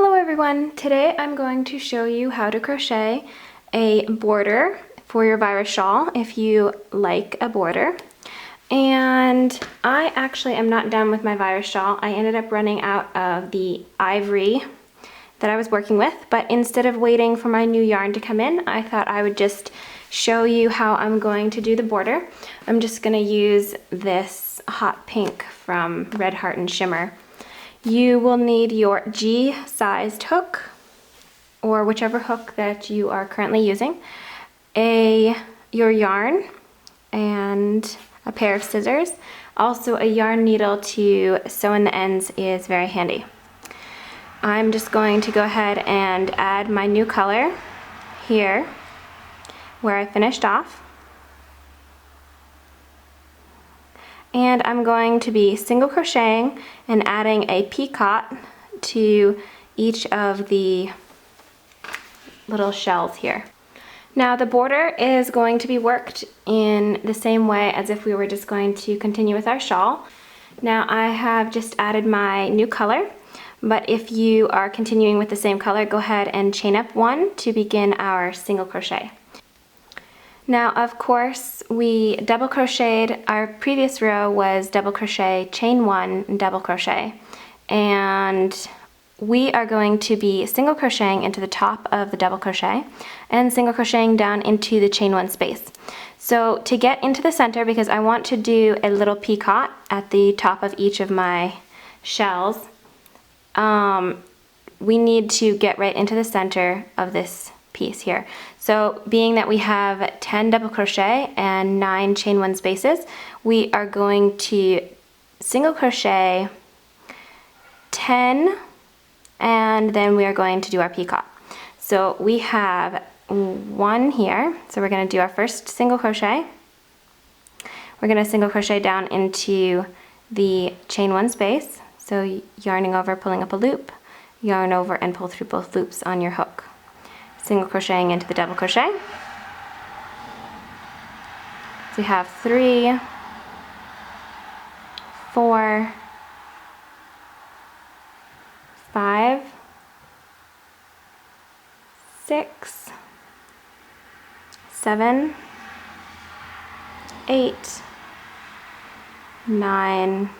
Hello everyone! Today I'm going to show you how to crochet a border for your virus shawl if you like a border. And I actually am not done with my virus shawl. I ended up running out of the ivory that I was working with, but instead of waiting for my new yarn to come in, I thought I would just show you how I'm going to do the border. I'm just going to use this hot pink from Red Heart and Shimmer. You will need your G-sized hook, or whichever hook that you are currently using, your yarn, and a pair of scissors. Also, a yarn needle to sew in the ends is very handy. I'm just going to go ahead and add my new color here where I finished off. And I'm going to be single crocheting and adding a picot to each of the little shells here. Now the border is going to be worked in the same way as if we were just going to continue with our shawl. Now I have just added my new color, but if you are continuing with the same color, go ahead and chain up one to begin our single crochet. Now, of course, we double crocheted. Our previous row was double crochet, chain one, and double crochet. And we are going to be single crocheting into the top of the double crochet and single crocheting down into the chain one space. So to get into the center, because I want to do a little picot at the top of each of my shells, we need to get right into the center of this piece here. So being that we have 10 double crochet and 9 chain one spaces, we are going to single crochet 10 and then we are going to do our picot. So we have one here, so we're going to do our first single crochet. We're going to single crochet down into the chain one space, so yarning over, pulling up a loop, yarn over and pull through both loops on your hook. Single crocheting into the double crochet. So we have 3, 4, 5, 6, 7, 8, 9,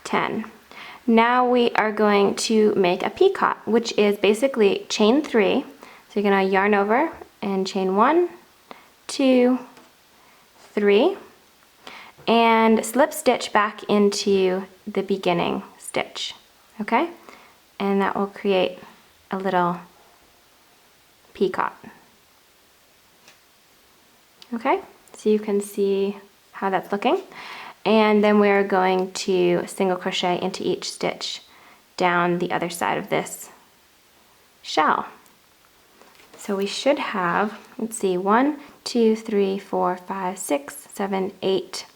10. Now we are going to make a picot, which is basically chain 3. So you're going to yarn over and chain 1, 2, 3, and slip stitch back into the beginning stitch, okay? And that will create a little picot. Okay, so you can see how that's looking. And then we're going to single crochet into each stitch down the other side of this shell. So we should have, let's see, 1, 2, 3, 4, 5, 6, 7, 8,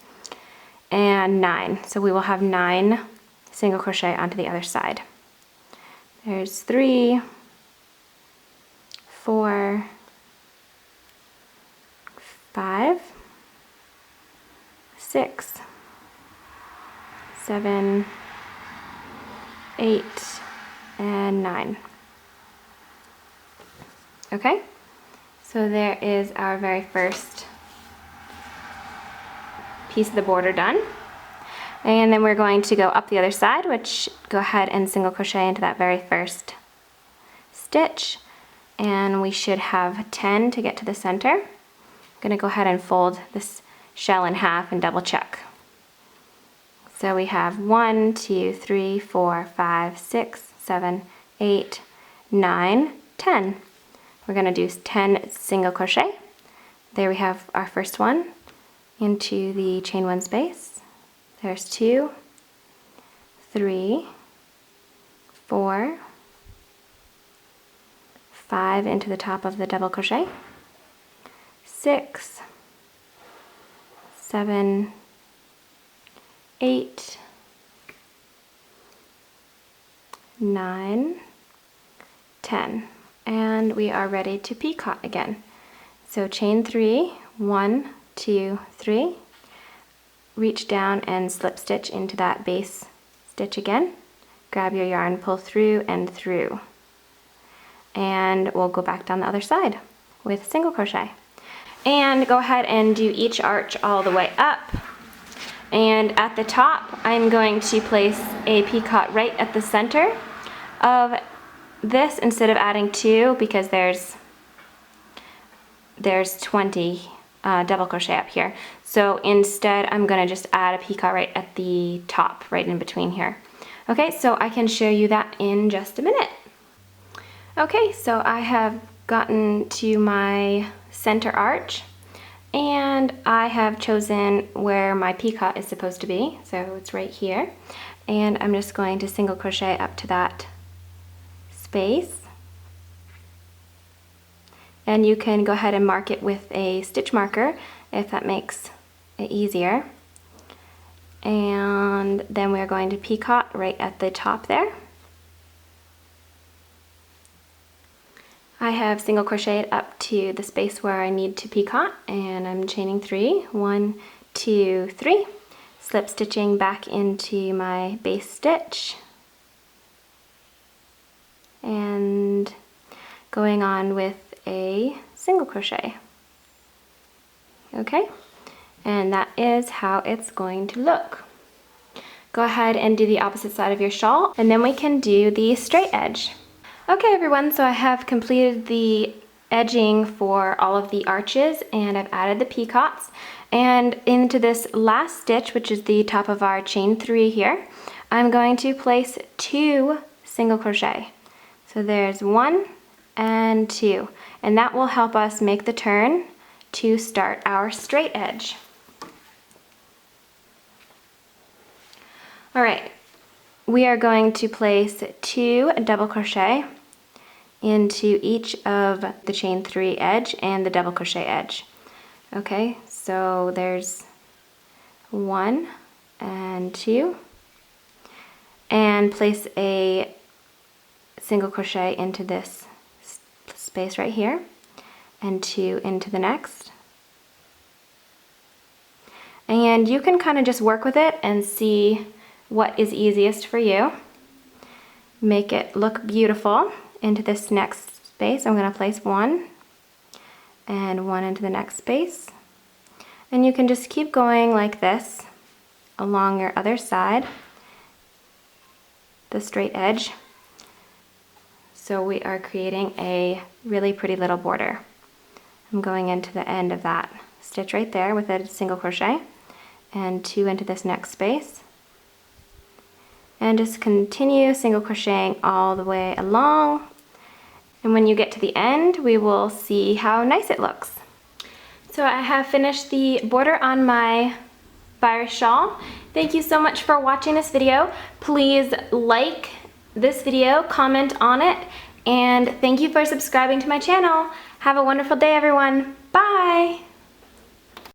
and 9. So we will have 9 single crochet onto the other side. There's 3, 4, 5, 6, 7, 8, and 9. Okay, so there is our very first piece of the border done. And then we're going to go up the other side, which go ahead and single crochet into that very first stitch. And we should have 10 to get to the center. I'm going to go ahead and fold this shell in half and double check. So we have 1, 2, 3, 4, 5, 6, 7, 8, 9, 10. We're going to do 10 single crochet. There we have our first one into the chain one space. There's 2, 3, 4, 5 into the top of the double crochet, 6, 7, 8, 9, 10. And we are ready to picot again. So chain 3, 1, 2, 3, reach down and slip stitch into that base stitch again, grab your yarn, pull through and through. And we'll go back down the other side with single crochet. And go ahead and do each arch all the way up. And at the top, I'm going to place a picot right at the center of this instead of adding 2, because there's 20 double crochet up here. So instead, I'm gonna just add a picot right at the top, right in between here. Okay, so I can show you that in just a minute. Okay, so I have gotten to my center arch, and I have chosen where my picot is supposed to be, so it's right here. And I'm just going to single crochet up to that space. And you can go ahead and mark it with a stitch marker if that makes it easier. And then we're going to picot right at the top there. I have single crocheted up to the space where I need to picot, and I'm chaining 3. 1, 2, 3. Slip stitching back into my base stitch. And going on with a single crochet. Okay, and that is how it's going to look. Go ahead and do the opposite side of your shawl, and then we can do the straight edge. Okay everyone, so I have completed the edging for all of the arches, and I've added the picots. And into this last stitch, which is the top of our chain 3 here, I'm going to place 2 single crochet. So there's 1 and 2, and that will help us make the turn to start our straight edge. All right, we are going to place 2 double crochet into each of the chain 3 edge and the double crochet edge. Okay, so there's 1 and 2, and place a single crochet into this space right here, and 2 into the next. And you can kind of just work with it and see what is easiest for you. Make it look beautiful. Into this next space, I'm going to place 1 and 1 into the next space. And you can just keep going like this along your other side, the straight edge. So we are creating a really pretty little border. I'm going into the end of that stitch right there with a single crochet, and 2 into this next space. And just continue single crocheting all the way along. And when you get to the end, we will see how nice it looks. So I have finished the border on my Virus shawl. Thank you so much for watching this video. Please like this video, comment on it, and thank you for subscribing to my channel. Have a wonderful day, everyone. Bye!